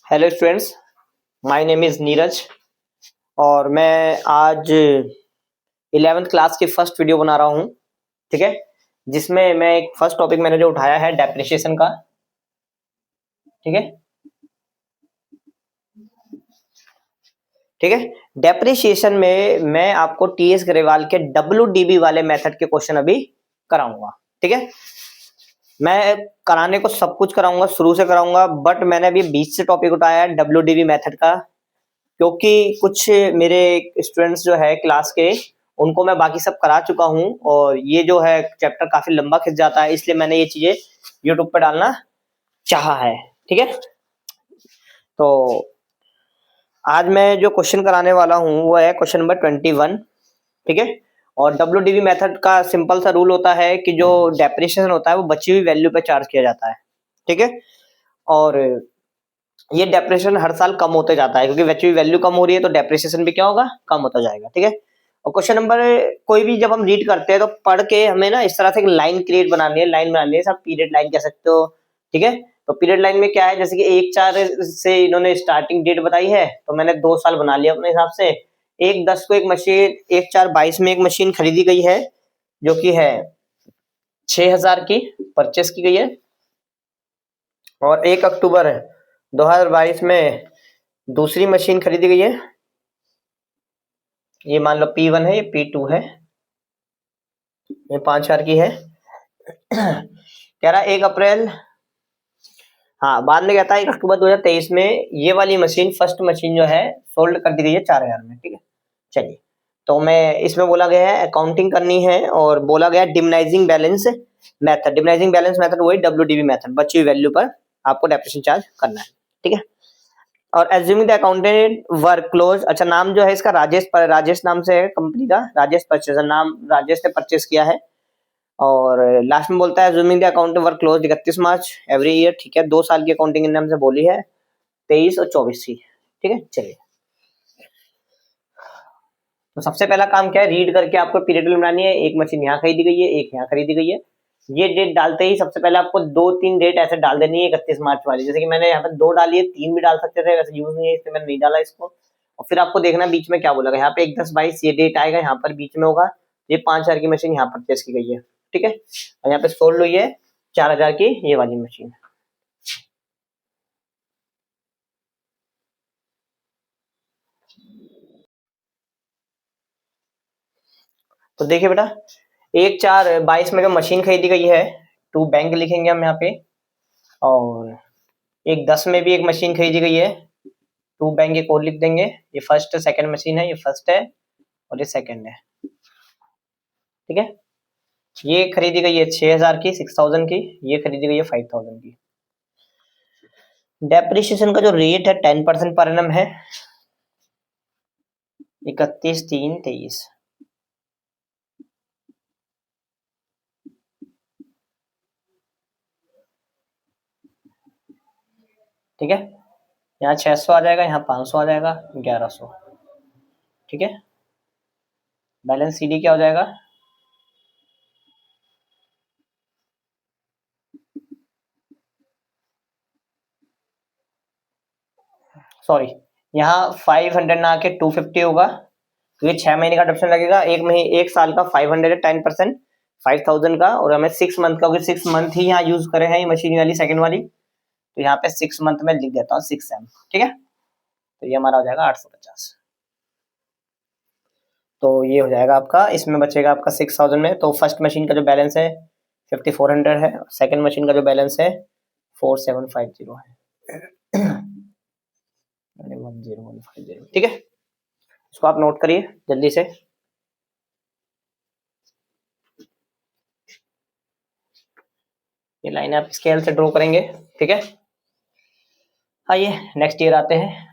Hello students, my name is Neeraj और मैं आज 11th क्लास की फर्स्ट वीडियो बना रहा हूँ। ठीक है, जिसमें मैं एक फर्स्ट टॉपिक मैंने जो उठाया है डेप्रिसिएशन का। ठीक है, ठीक है। डेप्रिसिएशन में मैं आपको टीएस ग्रेवाल के डब्ल्यूडीबी वाले मेथड के क्वेश्चन अभी कराऊंगा। ठीक है, मैं कराने को सब कुछ कराऊंगा, शुरू से कराऊंगा, बट मैंने अभी बीच से टॉपिक उठाया है डब्ल्यूडीबी मेथड का, क्योंकि कुछ मेरे स्टूडेंट्स जो है क्लास के, उनको मैं बाकी सब करा चुका हूं और ये जो है चैप्टर काफी लंबा खिंच जाता है, इसलिए मैंने ये चीजें यूट्यूब पे डालना चाहा है। ठीक है, तो आज मैं जो क्वेश्चन कराने वाला हूं वो है क्वेश्चन नंबर 21। ठीक है, और डब्ल्यूडीबी मेथड का सिंपल सा रूल होता है कि जो डेप्रिसिएशन होता है वो बची हुई वैल्यू पे चार्ज किया जाता है। ठीक है, और ये डेप्रिसिएशन हर साल कम होते जाता है, क्योंकि बची हुई वैल्यू कम हो रही है तो डेप्रिसिएशन भी क्या होगा, कम होता जाएगा। ठीक है, और क्वेश्चन नंबर कोई भी जब हम रीड करते हैं तो पढ़ के हमें ना इस तरह से एक लाइन क्रिएट बनानी है, लाइन बनानी है, सब पीरियड लाइन कह सकते हो। ठीक है, तो पीरियड लाइन में क्या है, जैसे कि 1/4 से इन्होंने स्टार्टिंग डेट बताई है, तो मैंने 2 साल बना लिया अपने हिसाब से। 1/10 को एक मशीन, 1/4/22 में एक मशीन खरीदी गई है जो कि है 6,000 की परचेस की गई है, और 1 अक्टूबर 2022 में दूसरी मशीन खरीदी गई है। ये मान लो P1 है, ये P2 है, ये 5,000 की है। कह रहा 1 अप्रैल, हाँ बाद में कहता है 1 अक्टूबर 2023 में ये वाली मशीन, फर्स्ट मशीन जो है सोल्ड कर दी गई है 4,000 में। ठीक है, चलिए, तो मैं इसमें बोला गया है अकाउंटिंग करनी है, और बोला गया डिमनाइजिंग बैलेंस मेथड। डिमनाइजिंग बैलेंस मेथड वही डब्ल्यूडीबी मेथड, बची हुई वैल्यू पर आपको डेप्रिसिएशन चार्ज करना है। ठीक है, और assuming the accountant work close, अच्छा नाम जो है इसका राजेश, राजेश नाम से है कंपनी का, राजेश परचेजर, नाम राजेश ने परचेस किया है। और लास्ट में बोलता है assuming the account work close 31 March every year. ठीक है, 2 साल की अकाउंटिंग नाम से बोली है, 23 और 24 की। ठीक है, चलिए, तो सबसे पहला काम क्या है, रीड करके आपको पीरियड बनानी है। एक मशीन यहाँ खरीदी गई है, एक यहाँ खरीदी गई है। ये डेट डालते ही सबसे पहले आपको 2-3 डेट ऐसे डाल देनी है 31 मार्च वाली, जैसे कि मैंने यहाँ पे 2 डाली है, 3 भी डाल सकते थे, वैसे यूज नहीं है इसलिए मैंने नहीं डाला इसको। और फिर आपको देखना बीच में क्या बोलेगा, यहाँ पे 1/10/22 ये डेट आएगा, यहाँ पर बीच में होगा ये 5,000 की मशीन यहाँ परचेस की गई है। ठीक है, और यहाँ पे सोल्ड हुई है 4,000 की ये वाली मशीन। तो देखिए बेटा, 1/4/22 में जो मशीन खरीदी गई है, टू बैंक लिखेंगे हम यहाँ पे, और 1/10 में भी एक मशीन खरीदी गई है, टू बैंक एक और लिख देंगे। ये फर्स्ट सेकंड मशीन है, ये फर्स्ट है और ये सेकंड है। ठीक है, ये खरीदी गई है 6,000 की, 6,000 की, ये खरीदी गई है 5,000 की। डेप्रिसिएशन का जो रेट है 10% पर एनम है, 31/3/23। ठीक है, यहाँ 600 आ जाएगा, यहाँ 500 आ जाएगा, 1100। ठीक है, बैलेंस सीडी क्या हो जाएगा, सॉरी, यहाँ 500 ना आके 250 होगा, तो ये 6 महीने का डिडक्शन लगेगा। एक महीने, एक साल का 500 है, 10% 5,000 का, और हमें 6 मंथ का, 6 मंथ ही यहाँ यूज करे हैं ये मशीन वाली सेकंड वाली, तो यहाँ पे 6 मंथ में लिख देता हूँ 6M। ठीक है, तो ये हमारा हो जाएगा 850। तो ये हो जाएगा आपका, इसमें बचेगा आपका 6,000 में। तो फर्स्ट मशीन का जो बैलेंस है 5,400 है, सेकंड मशीन का जो बैलेंस है 4,750 है। 1,0150। ठीक है, इसको आप नोट करिए जल्दी से। ये लाइन आप स्केल से ड्रॉ करेंगे। ठीक है, आइए नेक्स्ट ईयर आते हैं।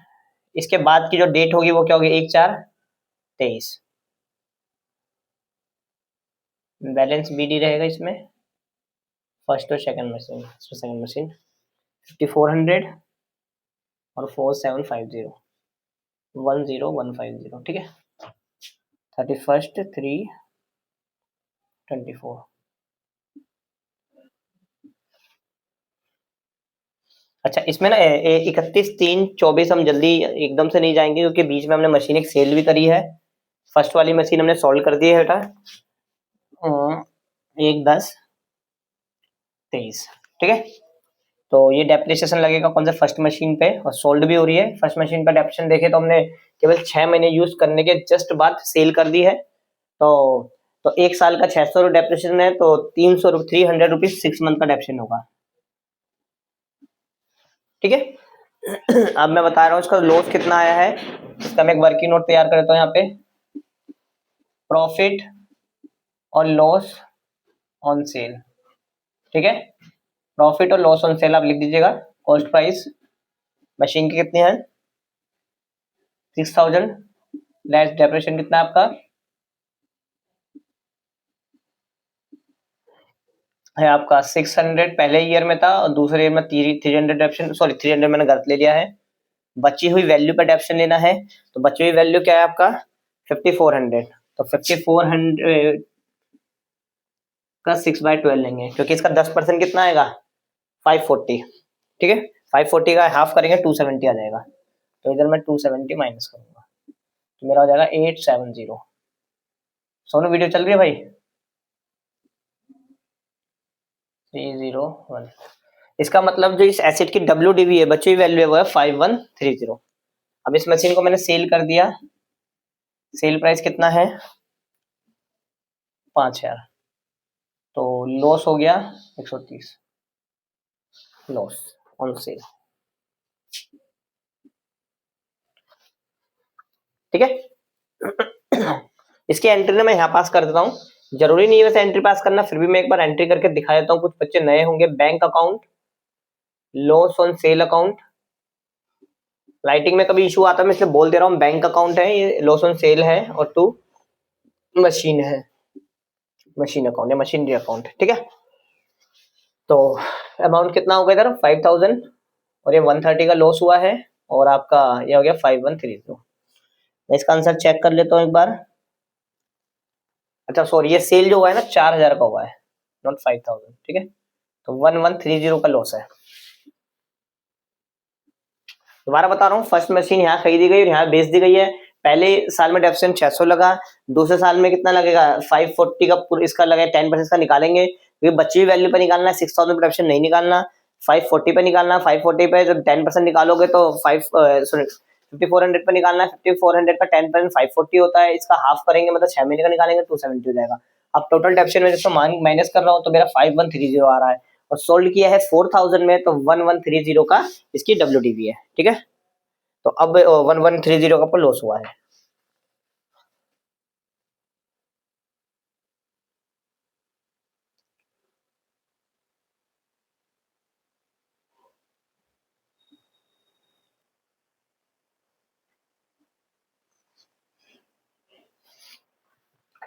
इसके बाद की जो डेट होगी वो क्या होगी, 1/4/23। बैलेंस बीडी रहेगा इसमें, फर्स्ट और सेकंड मशीन, सेकंड मशीन 5,400 और 4,750, 1,0150। ठीक है, 31/3/24। अच्छा, इसमें ना 31/3/24 हम जल्दी एकदम से नहीं जाएंगे, क्योंकि बीच में हमने मशीन एक सेल भी करी है। फर्स्ट वाली मशीन हमने सोल्व कर दी है बेटा, 1/10/23, ठीक है। तो ये डेप्रिसिएशन लगेगा कौन सा, फर्स्ट मशीन पे, और सोल्ड भी हो रही है। फर्स्ट मशीन पर डेप्रिसिएशन देखे तो हमने केवल 6 महीने यूज करने के जस्ट बाद सेल कर दी है। तो एक साल का 600 डेप्रिसिएशन है, तो 300 6 मंथ का डेप्रिसिएशन होगा, ठीक है। अब मैं बता रहा हूँ इसका लॉस कितना आया है। इसका मैं एक वर्किंग नोट तैयार करता हूँ यहाँ पे, प्रॉफिट और लॉस ऑन सेल, ठीक है। प्रॉफिट और लॉस ऑन सेल आप लिख दीजिएगा। कॉस्ट प्राइस मशीन की कितनी है, 6000, लेस डेप्रिसिएशन कितना है आपका, है आपका 600 पहले ईयर में था, और दूसरे ईयर में 300 डेप्रिसिएशन, सॉरी 300 मैंने गलत ले लिया है। बची हुई वैल्यू पर डेप्रिसिएशन लेना है, तो बची हुई वैल्यू क्या है आपका, 5400। तो 5400 का 6/12 लेंगे, क्योंकि इसका 10% कितना आएगा, 540, ठीक है। 540 का हाफ करेंगे 270 आ जाएगा, तो इधर मैं 270 माइनस करूंगा, तो मेरा हो जाएगा 870। सोनू वीडियो चल रही है भाई, 301। इसका मतलब जो इस एसिड की WDV है, बची हुई वैल्यू है, वो है 5130। अब इस मशीन को मैंने सेल कर दिया, सेल प्राइस कितना है, 5000, तो लॉस हो गया 130, लॉस ऑन सेल, ठीक है। इसकी एंट्री ना मैं यहाँ पास कर देता हूँ, जरूरी नहीं है वैसे एंट्री पास करना, फिर भी मैं एक बार एंट्री करके दिखा देता हूँ, कुछ बच्चे नए होंगे। Bank account, loss on sale account, writing में कभी इशू आता है मैं इसलिए बोल दे रहा हूँ, बैंक अकाउंट है ये, लॉस ऑन सेल है, और 2 मशीन है, मशीन अकाउंट या मशीनरी अकाउंट, ठीक है। तो अमाउंट कितना होगा इधर, 5000, और ये 130 का लॉस हुआ है, और आपका ये हो गया 5130। मैं इसका आंसर चेक कर लेता हूँ एक बार। अच्छा सॉरी, ये सेल जो हुआ है ना 4000 का हुआ है, नॉट 5000, ठीक है। तो 1130 का लॉस है। दोबारा बता रहा हूँ, फर्स्ट मशीन यहाँ खरीदी गई और यहाँ बेच दी गई है। पहले साल में डेप्रिसिएशन 600 लगा, दूसरे साल में कितना लगेगा, 540 का इसका लगा, 10% का निकालेंगे, क्योंकि बची हुई वैल्यू पे निकालना है, 6000 पे डेप्रिसिएशन नहीं निकालना, 540 पे निकालना। 540 पे जब 10% निकालोगे तो 5400 पे निकालना है, 5400 का 10% 540 होता है, इसका हाफ करेंगे मतलब 6 महीने का निकालेंगे, 270 हो जाएगा। अब टोटल डेप्रिसिएशन में जिसको माइनस कर रहा हूँ, तो मेरा 5130 आ रहा है, और सोल्ड किया है 4000 में, तो 1130 का इसकी WDV है, ठीक है। तो अब 1130 का लॉस हुआ है।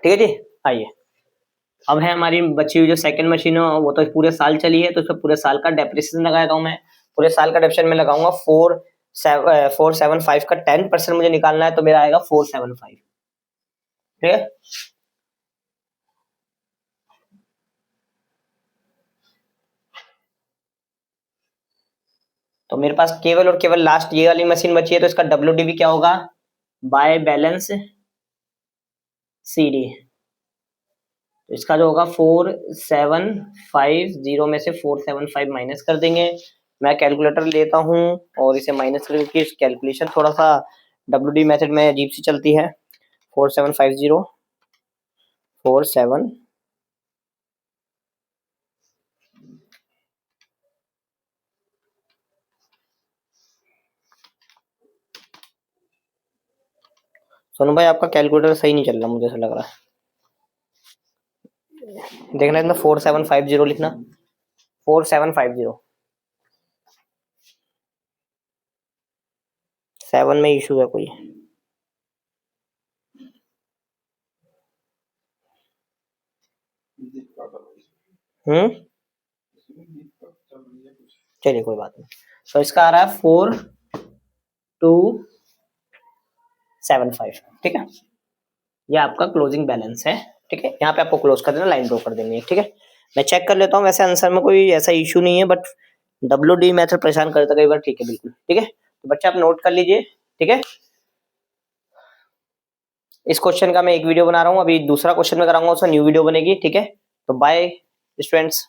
ठीक है जी, आइए। अब है हमारी बची हुई जो सेकंड मशीन है, वो तो पूरे साल चली है, तो इसमें पूरे साल का डेप्रिसिएशन लगाएगा हूं मैं। पूरे साल का डेप्रिसिएशन में लगाऊंगा 475 का 10% मुझे निकालना है, तो मेरा आएगा 475, ठीक है। तो मेरे पास केवल और केवल लास्ट ये वाली मशीन बची है, तो इसका WDV क्या होगा, बाय बैलेंस CD। तो इसका जो होगा 4750 में से 475 माइनस कर देंगे। मैं कैलकुलेटर लेता हूं और इसे माइनस करके कैलकुलेशन थोड़ा सा WD मेथड में अजीब सी चलती है। 4750 47 सोनू भाई आपका कैलकुलेटर सही नहीं चल रहा, मुझे ऐसा लग रहा है। देखना इसमें 4750 लिखना, 4750 7 में इशू है कोई। चलिए कोई बात नहीं। तो इसका आ रहा है 4275, ठीक है। ये आपका क्लोजिंग बैलेंस है, ठीक है। यहाँ पे आपको क्लोज कर देना, लाइन ड्रॉ कर देनी है, ठीक है। मैं चेक कर लेता हूँ, वैसे आंसर में कोई ऐसा इशू नहीं है, बट WD मेथड परेशान करता कई बार, ठीक है बिल्कुल, ठीक है। तो बच्चे आप नोट कर लीजिए, ठीक है। इस क्वेश्चन का मैं एक वीडियो बना रहा हूँ, अभी दूसरा क्वेश्चन में कराऊंगा, उसका न्यू वीडियो बनेगी, ठीक है। तो बाय स्टूडेंट्स।